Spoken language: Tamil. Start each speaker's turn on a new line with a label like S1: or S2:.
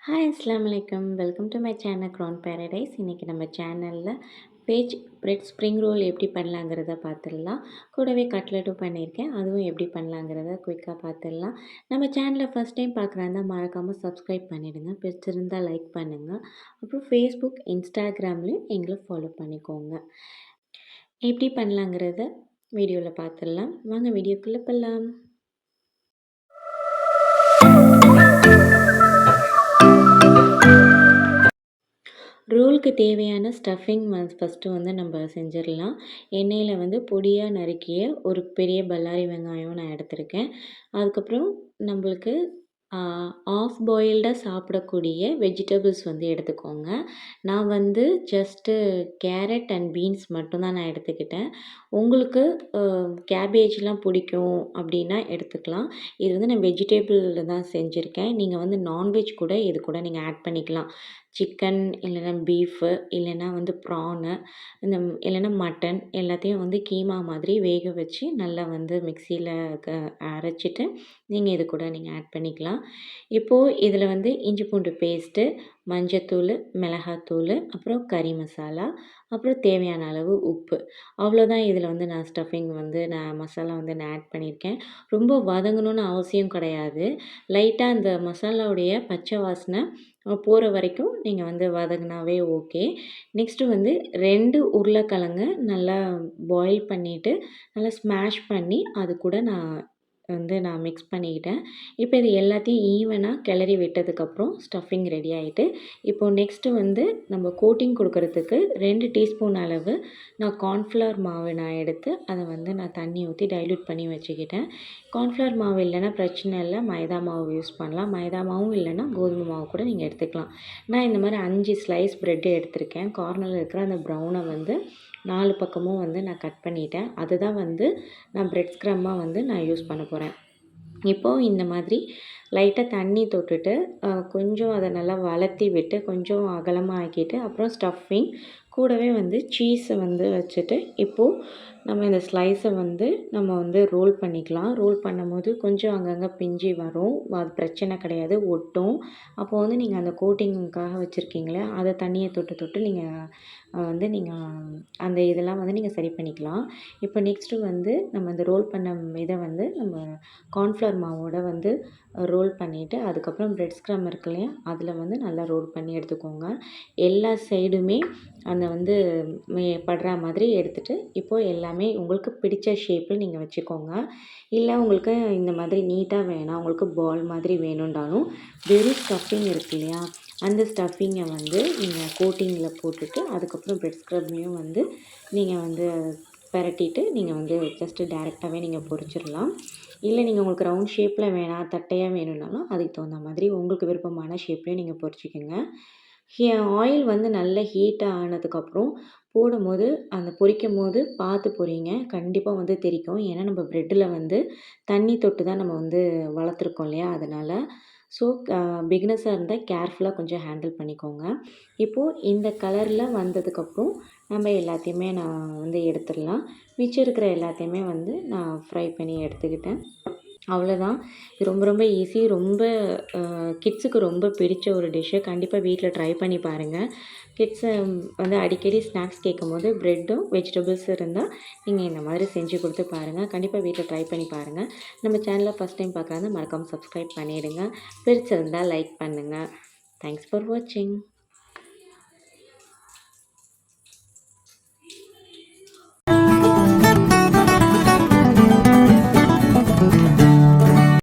S1: ஹாய் அஸ்ஸலாமு அலைக்கும். Welcome to my channel crown paradise. இன்றைக்கி நம்ம சேனலில் பேஜ் பிரெட் ஸ்ப்ரிங் ரோல் எப்படி பண்ணலாங்கிறத பார்த்துடலாம். கூடவே கட்லெட்டும் பண்ணியிருக்கேன், அதுவும் எப்படி பண்ணலாங்கிறத குயிக்காக பார்த்துடலாம். நம்ம சேனலை ஃபஸ்ட் டைம் பார்க்குறாருந்தா மறக்காமல் சப்ஸ்கிரைப் பண்ணிவிடுங்க, பிடிச்சிருந்தால் லைக் பண்ணுங்கள். அப்புறம் ஃபேஸ்புக், இன்ஸ்டாகிராம்லேயும் எங்களை ஃபாலோ பண்ணிக்கோங்க. எப்படி பண்ணலாங்கிறத வீடியோவில் பார்த்துடலாம். வாங்க வீடியோக்குள்ளே போகலாம். ரோலுக்கு தேவையான ஸ்டஃபிங் ஃபஸ்ட்டு நம்ம செஞ்சிடலாம். எண்ணெயில் பொடியாக நறுக்கிய ஒரு பெரிய பல்லாரி வெங்காயம் நான் எடுத்திருக்கேன். அதுக்கப்புறம் நம்மளுக்கு ஆஃப் பாயில்டாக சாப்பிடக்கூடிய வெஜிடபிள்ஸ் எடுத்துக்கோங்க. நான் ஜஸ்ட்டு கேரட் அண்ட் பீன்ஸ் மட்டும்தான் நான் எடுத்துக்கிட்டேன். உங்களுக்கு கேபேஜ்லாம் பிடிக்கும் அப்படின்னா எடுத்துக்கலாம். இது நான் வெஜிடபிளில் தான் செஞ்சுருக்கேன். நீங்கள் நான்வெஜ் கூட இது கூட நீங்கள் ஆட் பண்ணிக்கலாம். சிக்கன் இல்லைன்னா பீஃபு இல்லைன்னா ப்ரானு இல்லைன்னா மட்டன் எல்லாத்தையும் கீமா மாதிரி வேக வச்சு நல்லா மிக்சியில் அரைச்சிட்டு நீங்கள் இது கூட நீங்கள் ஆட் பண்ணிக்கலாம். இப்போது இதில் இஞ்சி பூண்டு பேஸ்ட்டு, மஞ்சத்தூள், மிளகாத்தூள், அப்புறம் கறி மசாலா, அப்புறம் தேவையான அளவு உப்பு. அவ்வளோதான். இதில் நான் ஸ்டஃபிங் நான் மசாலா நான் ஆட் பண்ணியிருக்கேன். ரொம்ப வதங்கணும்னு அவசியம் கிடையாது. லைட்டாக அந்த மசாலாவுடைய பச்சை வாசனை போகிற வரைக்கும் நீங்கள் வதங்கினாவே ஓகே. நெக்ஸ்ட்டு 2 உருளைக்கிழங்க நல்லா பாயில் பண்ணிவிட்டு நல்லா ஸ்மாஷ் பண்ணி அது கூட நான் மிக்ஸ் பண்ணிக்கிட்டேன். இப்போ இது எல்லாத்தையும் ஈவனாக கிளறி விட்டதுக்கப்புறம் ஸ்டஃபிங் ரெடி ஆகிட்டு, இப்போது நெக்ஸ்ட்டு நம்ம கோட்டிங் கொடுக்கறதுக்கு 2 டீஸ்பூன் அளவு நான் கார்ன்ஃப்ளவர் மாவு நான் எடுத்து அதை நான் தண்ணி ஊற்றி டைல்யூட் பண்ணி வச்சுக்கிட்டேன். கார்ன்ஃப்ளவர் மாவு இல்லைன்னா பிரச்சனை இல்லை, மைதா மாவு யூஸ் பண்ணலாம். மைதா மாவும் இல்லைன்னா கோதுமை மாவு கூட நீங்கள் எடுத்துக்கலாம். நான் இந்த மாதிரி 5 ஸ்லைஸ் ப்ரெட்டு எடுத்திருக்கேன். கார்னரில் இருக்கிற அந்த ப்ரௌனை 4 பக்கமும் நான் கட் பண்ணிட்டேன். அதுதான் நான் பிரெட் ஸ்க்ரம்மாக நான் யூஸ் பண்ண போகிறேன். இப்போது இந்த மாதிரி லைட்டாக தண்ணி தொட்டுட்டு கொஞ்சம் அதை நல்லா வளர்த்தி விட்டு கொஞ்சம் அகலமாக ஆக்கிட்டு அப்புறம் ஸ்டஃபிங் கூடவே சீஸை வச்சுட்டு இப்போது நம்ம இந்த ஸ்லைஸை நம்ம ரோல் பண்ணிக்கலாம். ரோல் பண்ணும்போது கொஞ்சம் அங்கங்கே பிஞ்சு வரும், அது பிரச்சனை கிடையாது, ஒட்டும். அப்போது நீங்கள் அந்த கோட்டிங்காக வச்சுருக்கீங்களே அதை தண்ணியை தொட்டு தொட்டு நீங்கள் அந்த இதெல்லாம் நீங்கள் சரி பண்ணிக்கலாம். இப்போ நெக்ஸ்ட்டு நம்ம இந்த ரோல் பண்ண இதை நம்ம கார்ன்ஃப்ளவர் மாவோட ரோல் பண்ணிவிட்டு அதுக்கப்புறம் பிரெட் ஸ்க்ரம் இருக்கு இல்லையா, அதில் நல்லா ரோல் பண்ணி எடுத்துக்கோங்க. எல்லா சைடுமே அந்த படுற மாதிரி எடுத்துகிட்டு இப்போது எல்லாமே உங்களுக்கு பிடிச்ச ஷேப்பில் நீங்கள் வச்சுக்கோங்க. இல்லை உங்களுக்கு இந்த மாதிரி நீட்டாக வேணாம், உங்களுக்கு பால் மாதிரி வேணுன்றாலும் வெறும் ஸ்டஃபிங் இருக்கு இல்லையா, அந்த ஸ்டஃபிங்கை நீங்கள் கோட்டிங்கில் போட்டுட்டு அதுக்கப்புறம் பிரெட் ஸ்க்ரப்பையும் நீங்கள் பரட்டிட்டு நீங்கள் ஜஸ்ட்டு டேரெக்டாகவே நீங்கள் பொரிச்சிடலாம். இல்லை நீங்கள் உங்களுக்கு ரவுண்ட் ஷேப்பில் வேணாம், தட்டையாக வேணும்னாலும் அதுக்கு தகுந்த மாதிரி உங்களுக்கு விருப்பமான ஷேப்லேயும் நீங்கள் பொரிச்சிக்கோங்க. ஆயில் நல்ல ஹீட் ஆனதுக்கப்புறம் போடும்போது அந்த பொரிக்கும் போது பார்த்து பொரிங்க, கண்டிப்பாக தெறிக்கும். ஏன்னா நம்ம ப்ரெட்டில் தண்ணி தொட்டு தான் நம்ம வளர்த்துருக்கோம் இல்லையா, அதனால். ஸோ பிகினர்ஸாக இருந்தால் கேர்ஃபுல்லாக கொஞ்சம் ஹேண்டில் பண்ணிக்கோங்க. இப்போது இந்த கலரில் வந்ததுக்கப்புறம் நம்ம எல்லாத்தையுமே நான் எடுத்துடலாம். மிச்சம் இருக்கிற எல்லாத்தையுமே நான் ஃப்ரை பண்ணி எடுத்துக்கிட்டேன். அவ்வளோதான். இது ரொம்ப ரொம்ப ஈஸி. ரொம்ப கிட்ஸுக்கு ரொம்ப பிடிச்ச ஒரு டிஷ்ஷு. கண்டிப்பாக வீட்டில் ட்ரை பண்ணி பாருங்கள். கிட்ஸை அடிக்கடி ஸ்நாக்ஸ் கேட்கும்போது ப்ரெட்டும் வெஜிடபிள்ஸ் இருந்தால் நீங்கள் இந்த மாதிரி செஞ்சு கொடுத்து பாருங்கள். கண்டிப்பாக வீட்டில் ட்ரை பண்ணி பாருங்கள். நம்ம சேனலை ஃபஸ்ட் டைம் பார்க்குறாங்க மறக்காமல் சப்ஸ்கிரைப் பண்ணிவிடுங்க. பிடிச்சிருந்தால் லைக் பண்ணுங்கள். தேங்க்ஸ் ஃபார் வாட்சிங்.